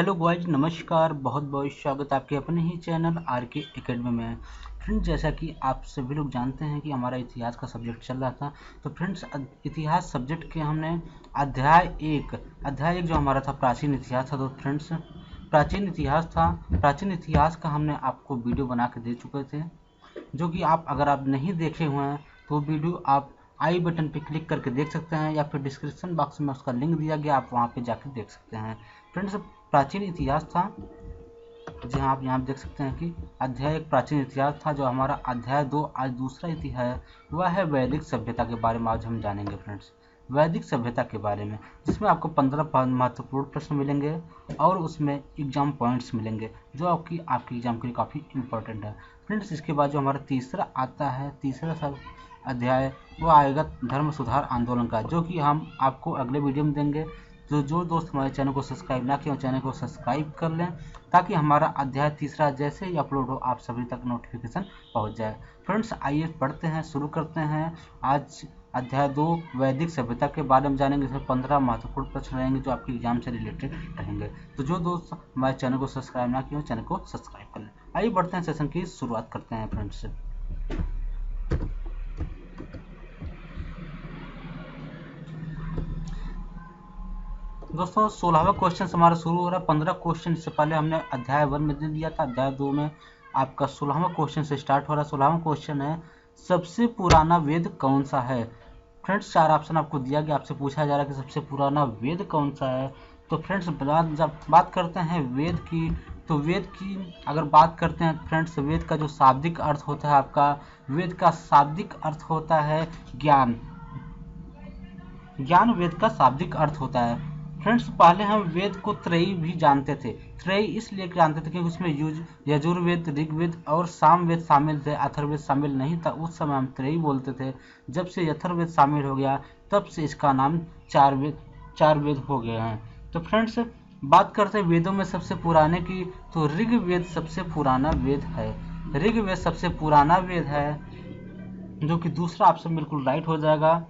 Hello guys, नमस्कार। बहुत बहुत स्वागत आपके अपने ही चैनल आर के एकेडमी में। फ्रेंड्स, जैसा कि आप सभी लोग जानते हैं कि हमारा इतिहास का सब्जेक्ट चल रहा था। तो फ्रेंड्स, इतिहास सब्जेक्ट के हमने अध्याय एक जो हमारा था प्राचीन इतिहास था। तो फ्रेंड्स, प्राचीन इतिहास का हमने आपको वीडियो बना के दे चुके थे, जो कि अगर आप नहीं देखे हुए हैं तो वीडियो आप आई बटन पे क्लिक करके देख सकते हैं, या फिर डिस्क्रिप्शन बॉक्स में उसका लिंक दिया गया, आप वहाँ पे जाकर देख सकते हैं। फ्रेंड्स, प्राचीन इतिहास था, जहाँ आप यहाँ देख सकते हैं कि अध्याय एक प्राचीन इतिहास था। जो हमारा अध्याय 2 आज दूसरा इतिहास है, वह है वैदिक सभ्यता के बारे में आज हम जानेंगे। फ्रेंड्स, वैदिक सभ्यता के बारे में, जिसमें आपको 15 महत्वपूर्ण प्रश्न मिलेंगे और उसमें एग्जाम पॉइंट्स मिलेंगे, जो आपकी एग्जाम के लिए काफ़ी इंपॉर्टेंट है। फ्रेंड्स, इसके बाद जो हमारा तीसरा आता है, तीसरा सब अध्याय, वो आएगा धर्म सुधार आंदोलन का, जो कि हम आपको अगले वीडियो में देंगे। तो जो दोस्त हमारे चैनल को सब्सक्राइब ना किए, चैनल को सब्सक्राइब कर लें, ताकि हमारा अध्याय तीसरा जैसे ही अपलोड हो आप सभी तक नोटिफिकेशन पहुंच जाए। फ्रेंड्स, आइए पढ़ते हैं, शुरू करते हैं। आज अध्याय 2 वैदिक सभ्यता के बारे में जानेंगे। इसमें 15 महत्वपूर्ण प्रश्न रहेंगे जो आपके एग्जाम से रिलेटेड रहेंगे। तो जो दोस्त हमारे चैनल को सब्सक्राइब ना किए, चैनल को सब्सक्राइब कर लें। आइए बढ़ते हैं, सेशन की शुरुआत करते हैं। फ्रेंड्स, दोस्तों 16वां क्वेश्चन हमारा शुरू हो रहा है। 15 क्वेश्चन इससे पहले हमने अध्याय 1 में दे दिया था। अध्याय 2 में आपका 16वां क्वेश्चन से स्टार्ट हो रहा है। 16वां क्वेश्चन है, सबसे पुराना वेद कौन सा है। फ्रेंड्स, 4 ऑप्शन आपको दिया गया, आपसे पूछा जा रहा है कि सबसे पुराना वेद कौन सा है। तो फ्रेंड्स, जब बात करते हैं वेद की, तो वेद की अगर बात करते हैं फ्रेंड्स, वेद का जो शाब्दिक अर्थ होता है, आपका वेद का शाब्दिक अर्थ होता है ज्ञान। ज्ञान वेद का शाब्दिक अर्थ होता है। फ्रेंड्स, पहले हम वेद को त्रयी भी जानते थे। त्रयी इसलिए जानते थे क्योंकि उसमें यजुर्वेद, ऋग्वेद और सामवेद शामिल थे, अथर्ववेद शामिल नहीं था। उस समय हम त्रयी बोलते थे। जब से अथर्ववेद शामिल हो गया, तब से इसका नाम चार वेद हो गए हैं। तो फ्रेंड्स, बात करते हैं वेदों में सबसे पुराने की, तो ऋग्वेद सबसे पुराना वेद है। ऋग्वेद सबसे पुराना वेद है, जो कि दूसरा ऑप्शन बिल्कुल राइट हो जाएगा।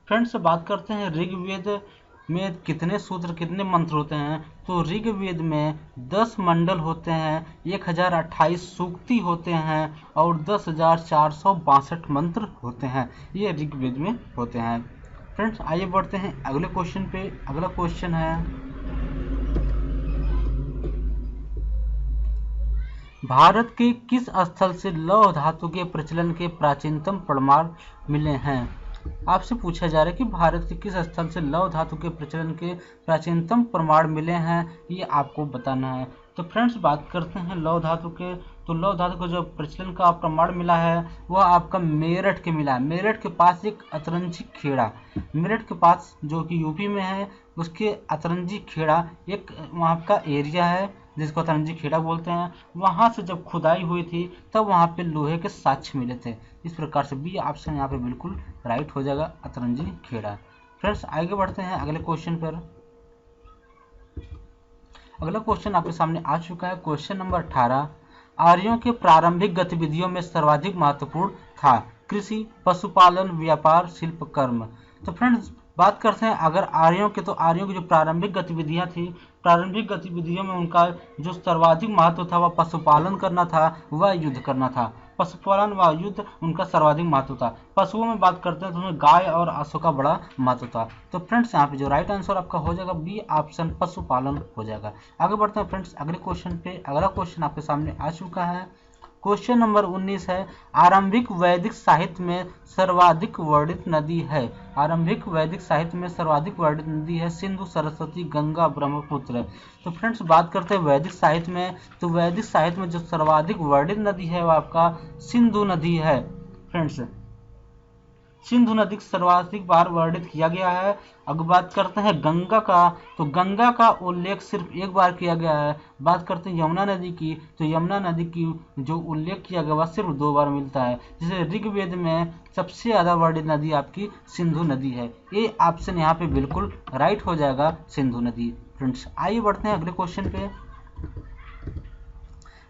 फ्रेंड्स, बात करते हैं ऋग्वेद में कितने सूत्र, कितने मंत्र होते हैं। तो ऋग्वेद में 10 मंडल होते हैं, 1028 सूक्ति होते हैं और 10,462 मंत्र होते हैं। ये ऋग्वेद में होते हैं। फ्रेंड्स, आइए बढ़ते हैं अगले क्वेश्चन पे। अगला क्वेश्चन है, भारत के किस स्थल से लौह धातु के प्रचलन के प्राचीनतम प्रमाण मिले हैं। आपसे पूछा जा रहा है कि भारत के किस स्थल से लौह धातु के प्रचलन के प्राचीनतम प्रमाण मिले हैं, ये आपको बताना है। तो फ्रेंड्स, बात करते हैं लौह धातु के, तो लौह धातु को जो प्रचलन का प्रमाण मिला है, वह आपका मेरठ के मिला है। मेरठ के पास एक अतरंजी खेड़ा, मेरठ के पास जो कि यूपी में है, उसके अतरंजी खेड़ा एक वहाँ का एरिया है, जिसको अतरंजी खेड़ा बोलते हैं। वहां से जब खुदाई हुई थी, तब वहां पे लोहे के साक्ष्य मिले थे। इस प्रकार से बी ऑप्शन यहाँ पे बिल्कुल राइट हो जाएगा, अतरंजी खेड़ा। फ्रेंड्स, आगे बढ़ते हैं अगले क्वेश्चन पर। अगला क्वेश्चन आपके सामने आ चुका है, क्वेश्चन नंबर 18। आर्यों के प्रारंभिक गतिविधियों में सर्वाधिक महत्वपूर्ण था कृषि, पशुपालन, व्यापार, शिल्प, कर्म। तो फ्रेंड्स, बात करते हैं अगर आर्यों के, तो आर्यों की जो प्रारंभिक गतिविधियां थी, प्रारंभिक गतिविधियों में उनका जो सर्वाधिक महत्व था वह पशुपालन करना था, वह युद्ध करना था। पशुपालन व युद्ध उनका सर्वाधिक महत्व था। पशुओं में बात करते हैं तो उसमें गाय और आंसू का बड़ा महत्व था। तो फ्रेंड्स, यहाँ पे जो राइट आंसर आपका हो जाएगा बी ऑप्शन, पशुपालन हो जाएगा। आगे बढ़ते हैं फ्रेंड्स अगले क्वेश्चन पे। अगला क्वेश्चन आपके सामने आ चुका है, क्वेश्चन नंबर 19 है, आरंभिक वैदिक साहित्य में सर्वाधिक वर्णित नदी है। आरंभिक वैदिक साहित्य में सर्वाधिक वर्णित नदी है सिंधु, सरस्वती, गंगा, ब्रह्मपुत्र। तो फ्रेंड्स, बात करते हैं वैदिक साहित्य में, तो वैदिक साहित्य में जो सर्वाधिक वर्णित नदी है वो आपका सिंधु नदी है। फ्रेंड्स, सिंधु नदी सर्वाधिक बार वर्णित किया गया है। अब बात करते हैं गंगा का, तो गंगा का उल्लेख सिर्फ एक बार किया गया है। बात करते हैं यमुना नदी की, तो यमुना नदी की जो उल्लेख किया गया वह सिर्फ 2 बार मिलता है। जैसे ऋग्वेद में सबसे ज्यादा वर्णित नदी आपकी सिंधु नदी है। ये ऑप्शन यहाँ पे बिल्कुल राइट हो जाएगा, सिंधु नदी। फ्रेंड्स, आइए बढ़ते हैं अगले क्वेश्चन पे।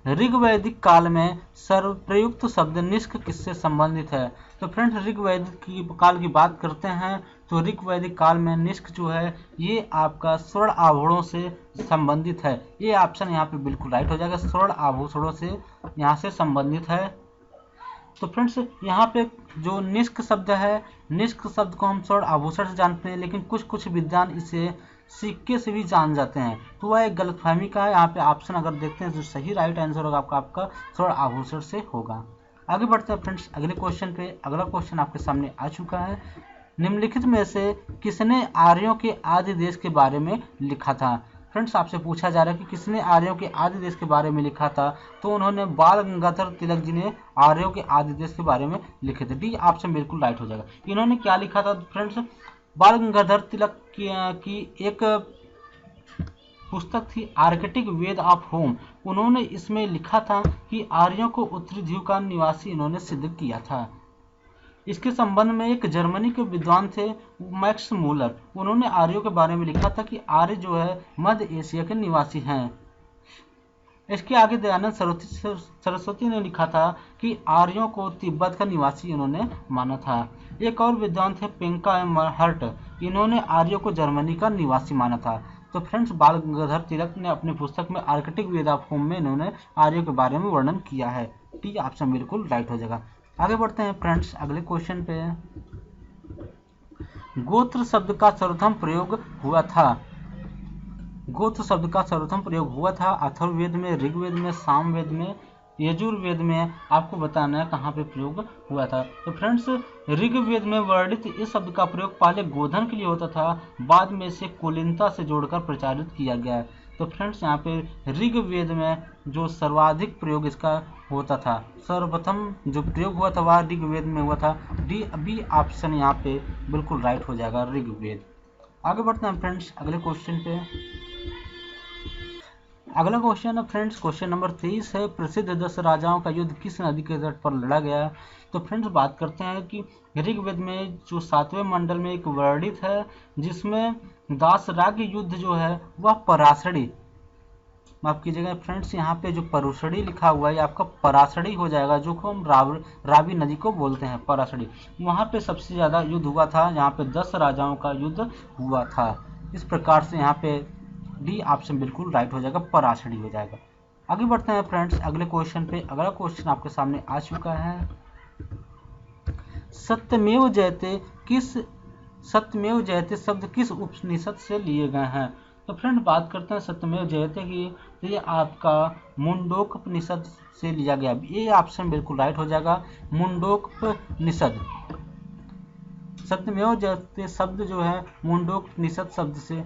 ऋग्वैदिक काल में सर्वप्रयुक्त शब्द निष्क किससे संबंधित है? तो फ्रेंड्स ऋग्वैदिक काल की बात करते हैं तो ऋग्वैदिक काल में निष्क जो है ये आपका स्वर्ण आभूषणों से संबंधित है। ये ऑप्शन यहाँ पे बिल्कुल राइट हो जाएगा, स्वर्ण आभूषणों से यहाँ से संबंधित है। तो फ्रेंड्स यहाँ पे जो निष्क शब्द है, निष्क शब्द को हम स्वर्ण आभूषण से जानते हैं, लेकिन कुछ विद्वान इसे सिक्के से भी जान जाते हैं, तो वह एक गलतफहमी का है। यहाँ पे ऑप्शन अगर देखते हैं तो सही राइट आंसर होगा आपका स्वर्ण आभूषण से होगा। आगे बढ़ते हैं फ्रेंड्स अगले क्वेश्चन पे। अगला क्वेश्चन आपके सामने आ चुका है। निम्नलिखित में से किसने आर्यों के आदि देश के बारे में लिखा था? फ्रेंड्स आपसे पूछा जा रहा है कि किसने आर्यों के आदि देश के बारे में लिखा था, तो उन्होंने बाल गंगाधर तिलक जी ने आर्यों के आदि देश के बारे में लिखे थे। डी ऑप्शन बिल्कुल राइट हो जाएगा। इन्होंने क्या लिखा था फ्रेंड्स? बाल गंगाधर तिलक की एक पुस्तक थी आर्कटिक वेद ऑफ होम। उन्होंने इसमें लिखा था कि आर्यों को उत्तरी ध्रुव का निवासी इन्होंने सिद्ध किया था। इसके संबंध में एक जर्मनी के विद्वान थे मैक्स मूलर, उन्होंने आर्यों के बारे में लिखा था कि आर्य जो है मध्य एशिया के निवासी हैं। इसके आगे दयानंद सरस्वती ने लिखा था कि आर्यों को तिब्बत का निवासी इन्होंने माना था। एक और विद्वान थे पेंका एम हर्ट, इन्होंने आर्यों को जर्मनी का निवासी माना था। तो फ्रेंड्स बाल गंगाधर तिलक ने अपनी पुस्तक में आर्कटिक वेद ऑफ होम में इन्होंने आर्यों के बारे में वर्णन किया है। टी ऑप्शन बिल्कुल राइट हो जाएगा। आगे बढ़ते हैं फ्रेंड्स अगले क्वेश्चन पे। गोत्र शब्द का सर्वप्रथम प्रयोग हुआ था। गोत्र शब्द का सर्वप्रथम प्रयोग हुआ था अथर्ववेद में, ऋग्वेद में, सामवेद में, यजुर्वेद में। आपको बताना है कहाँ पे प्रयोग हुआ था। तो फ्रेंड्स ऋग्वेद में वर्णित इस शब्द का प्रयोग पहले गोधन के लिए होता था, बाद में इसे कुलीनता से जोड़कर प्रचारित किया गया। तो फ्रेंड्स यहाँ पे ऋग्वेद में जो सर्वाधिक प्रयोग इसका होता था, सर्वप्रथम जो प्रयोग हुआ था वह ऋग्वेद में हुआ था। डी बी ऑप्शन यहाँ पे बिल्कुल राइट हो जाएगा, ऋग्वेद। आगे बढ़ते हैं फ्रेंड्स अगले क्वेश्चन पे। अगला क्वेश्चन है फ्रेंड्स क्वेश्चन नंबर 23 है। प्रसिद्ध 10 राजाओं का युद्ध किस नदी के तट पर लड़ा गया? तो फ्रेंड्स बात करते हैं कि ऋग्वेद में जो 7वें मंडल में एक वर्णित है जिसमें दासराग युद्ध जो है वह पराशरी, माफ कीजिएगा फ्रेंड्स यहाँ पे जो परुशड़ी लिखा हुआ है आपका पराशड़ी हो जाएगा, जो को हम रावी नदी को बोलते हैं पराशड़ी। वहाँ पे सबसे ज्यादा युद्ध हुआ था, यहाँ पे 10 राजाओं का युद्ध हुआ था। इस प्रकार से यहाँ पे डी ऑप्शन बिल्कुल राइट हो जाएगा, पराशड़ी हो जाएगा। आगे बढ़ते हैं फ्रेंड्स अगले क्वेश्चन पे। अगला क्वेश्चन आपके सामने आ चुका है। सत्यमेव जयते शब्द किस उपनिषद से लिए गए हैं? तो फ्रेंड बात करते हैं सत्यमेव जयते की, तो ये आपका मुंडोकपनिषद से लिया गया। ये ऑप्शन बिल्कुल राइट हो जाएगा, मुंडोकपनिषद। सत्यमेव जयते शब्द जो है मुंडोकपनिषद शब्द से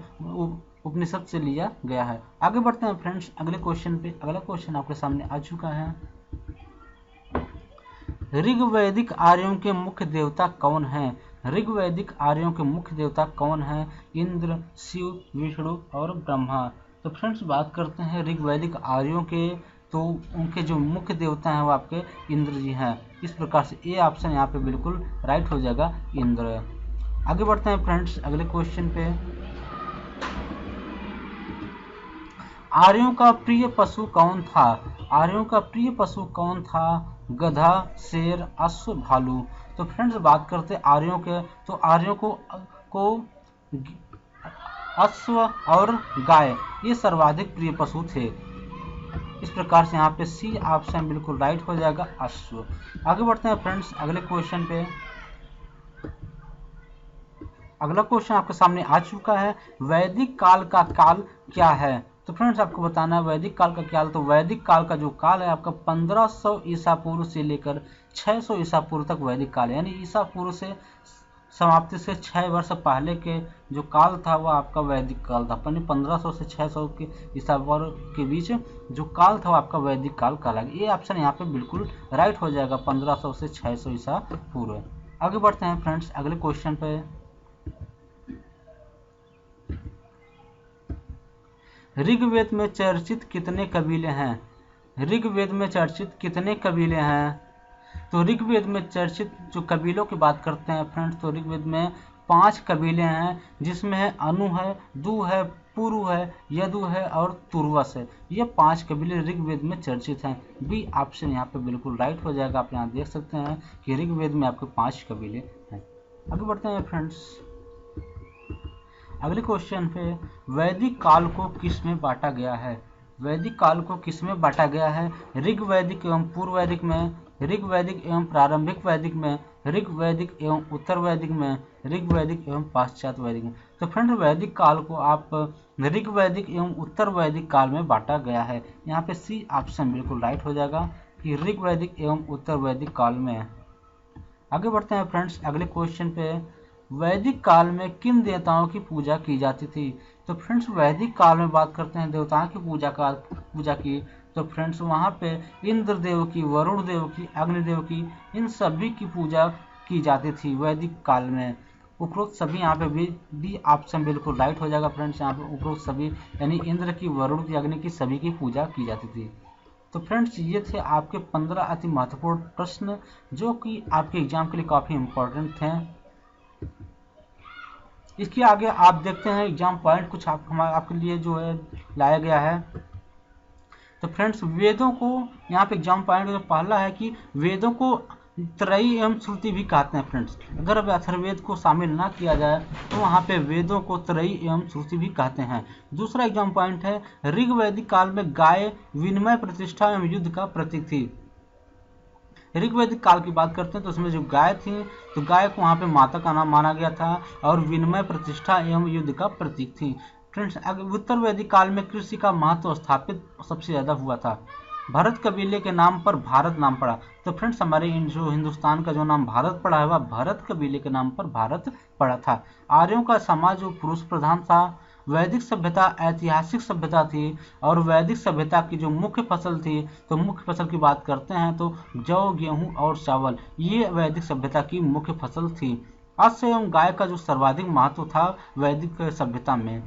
उपनिषद से लिया गया है। आगे बढ़ते हैं फ्रेंड्स अगले क्वेश्चन पे। अगला क्वेश्चन आपके सामने आ चुका है। ऋग्वैदिक आर्यों के मुख्य देवता कौन हैं? ऋग्वैदिक आर्यों के मुख्य देवता कौन हैं? इंद्र, शिव, विष्णु और ब्रह्मा। तो फ्रेंड्स बात करते हैं ऋग्वैदिक आर्यों के, तो उनके जो मुख्य देवता हैं वो आपके इंद्र जी हैं। इस प्रकार से ए ऑप्शन यहाँ पे बिल्कुल राइट हो जाएगा, इंद्र। आगे बढ़ते हैं फ्रेंड्स अगले क्वेश्चन पे। आर्यों का प्रिय पशु कौन था? आर्यों का प्रिय पशु कौन था? गधा, शेर, अश्व, भालू। तो फ्रेंड्स बात करते हैं आर्यों के, तो आर्यों को अश्व और गाय ये सर्वाधिक प्रिय पशु थे। इस प्रकार से यहाँ पे सी ऑप्शन बिल्कुल राइट हो जाएगा, अश्व। आगे बढ़ते हैं फ्रेंड्स अगले क्वेश्चन पे। अगला क्वेश्चन आपके सामने आ चुका है। वैदिक काल का काल क्या है? तो फ्रेंड्स आपको बताना है वैदिक काल का काल। तो वैदिक काल का जो काल है आपका 1500 ईसा पूर्व से लेकर 600 ईसा पूर्व तक वैदिक काल है, यानी ईसा पूर्व से समाप्ति से 6 वर्ष पहले के जो काल था वह आपका वैदिक काल था। 1500 से 600 के ईसा पूर्व के बीच जो काल था वो आपका वैदिक काल कहलाएगा। ये ऑप्शन यहाँ पे बिल्कुल राइट हो जाएगा, 1500 से 600 ईसा पूर्व। आगे बढ़ते हैं फ्रेंड्स अगले क्वेश्चन पे। ऋग्वेद में चर्चित कितने कबीले हैं? ऋग्वेद में चर्चित कितने कबीले हैं? तो ऋग्वेद में चर्चित जो कबीलों की बात करते हैं फ्रेंड्स, तो ऋग्वेद में 5 कबीले हैं, जिसमें है अनु है, दू है, पुरु है, यदु है और तुर्वस है। ये 5 कबीले ऋग्वेद में चर्चित हैं। बी ऑप्शन यहाँ पे बिल्कुल राइट हो जाएगा। आप यहाँ देख सकते हैं कि ऋग्वेद में आपके 5 कबीले हैं। आगे बढ़ते हैं फ्रेंड्स अगले क्वेश्चन पे, वैदिक काल को किस में बांटा गया है? वैदिक काल को किस में बांटा गया है? ऋग्वैदिक एवं पूर्व वैदिक में, ऋग्वैदिक एवं प्रारंभिक वैदिक में, ऋग्वैदिक एवं उत्तर वैदिक में, ऋग्वैदिक एवं पाश्चात्य वैदिक में। तो फ्रेंड्स वैदिक काल को आप ऋग्वैदिक एवं उत्तर वैदिक काल में बांटा गया है। यहाँ पे सी ऑप्शन बिल्कुल राइट हो जाएगा कि ऋग्वैदिक एवं उत्तर वैदिक काल में। आगे बढ़ते हैं फ्रेंड्स अगले क्वेश्चन पे, वैदिक काल में किन देवताओं की पूजा की जाती थी? तो फ्रेंड्स वैदिक काल में बात करते हैं देवताओं की पूजा की, तो फ्रेंड्स वहाँ पे इंद्र देव की, वरुण देव की, अग्निदेव की, इन सभी की पूजा की जाती थी वैदिक काल में। उपरोक्त सभी यहाँ पे भी डी ऑप्शन बिल्कुल राइट हो जाएगा फ्रेंड्स। यहाँ पे उपरोक्त सभी यानी इंद्र की, वरुण की, अग्नि की, सभी की पूजा की जाती थी। तो फ्रेंड्स ये थे आपके 15 अति महत्वपूर्ण प्रश्न जो कि आपके एग्जाम के लिए काफ़ी इम्पोर्टेंट थे। इसके आगे आप देखते हैं एग्जाम पॉइंट कुछ आपके लिए जो है लाया गया है। तो फ्रेंड्स वेदों को यहाँ पे एग्जाम पॉइंट जो पहला है कि वेदों को त्रयी एवं श्रुति भी कहते हैं फ्रेंड्स। अगर अब अथर्ववेद को शामिल ना किया जाए तो वहाँ पे वेदों को त्रयी एवं श्रुति भी कहते हैं। दूसरा एग्जाम पॉइंट है ऋग्वैदिक काल में गाय विनिमय, प्रतिष्ठा एवं युद्ध का प्रतीक थी। ऋग्वैदिक काल की बात करते हैं तो उसमें जो गाय थी तो गाय को वहाँ पे माता का नाम माना गया था और विनिमय, प्रतिष्ठा एवं युद्ध का प्रतीक थी। फ्रेंड्स उत्तर वैदिक काल में कृषि का महत्व स्थापित सबसे ज्यादा हुआ था। भरत कबीले के नाम पर भारत नाम पड़ा। तो फ्रेंड्स हमारे जो हिंदुस्तान का जो नाम भारत पड़ा है वह भरत कबीले के नाम पर भारत पड़ा था। आर्यों का समाज जो पुरुष प्रधान था। वैदिक सभ्यता ऐतिहासिक सभ्यता थी और वैदिक सभ्यता की जो मुख्य फसल थी, तो मुख्य फसल की बात करते हैं तो जौ, गेहूं और चावल, ये वैदिक सभ्यता की मुख्य फसल थी। अश्व एवं गाय का जो सर्वाधिक महत्व था वैदिक सभ्यता में।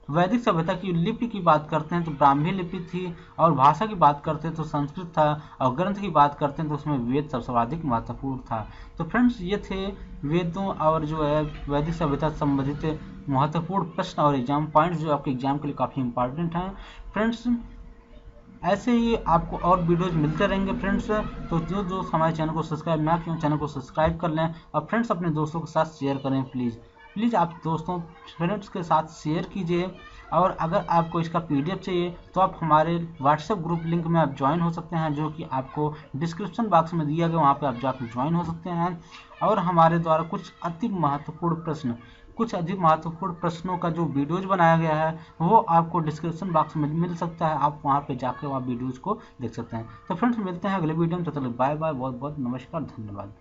वैदिक सभ्यता की लिपि की बात करते हैं तो ब्राह्मी लिपि थी और भाषा की बात करते हैं तो संस्कृत था और ग्रंथ की बात करते हैं तो उसमें वेद सर्वाधिक महत्वपूर्ण था। तो फ्रेंड्स ये थे वेदों और जो है वैदिक सभ्यता से संबंधित महत्वपूर्ण प्रश्न और एग्जाम पॉइंट्स जो आपके एग्जाम के लिए काफ़ी इंपॉर्टेंट हैं। फ्रेंड्स ऐसे ही आपको और वीडियोज मिलते रहेंगे फ्रेंड्स। तो जो हमारे चैनल को सब्सक्राइब ना किए चैनल को सब्सक्राइब कर लें और फ्रेंड्स अपने दोस्तों के साथ शेयर करें प्लीज़ आप दोस्तों फ्रेंड्स के साथ शेयर कीजिए। और अगर आपको इसका PDF चाहिए तो आप हमारे व्हाट्सएप ग्रुप लिंक में आप ज्वाइन हो सकते हैं जो कि आपको डिस्क्रिप्शन बॉक्स में दिया गया, वहाँ पे आप जाकर ज्वाइन हो सकते हैं। और हमारे द्वारा कुछ अधिक महत्वपूर्ण प्रश्नों का जो वीडियोज बनाया गया है वो आपको डिस्क्रिप्शन बॉक्स में मिल सकता है। आप वहाँ पे जाकर वहाँ वीडियोज को देख सकते हैं। तो फ्रेंड्स मिलते हैं अगले वीडियो में। तब तक बाय बाय, बहुत बहुत नमस्कार, धन्यवाद।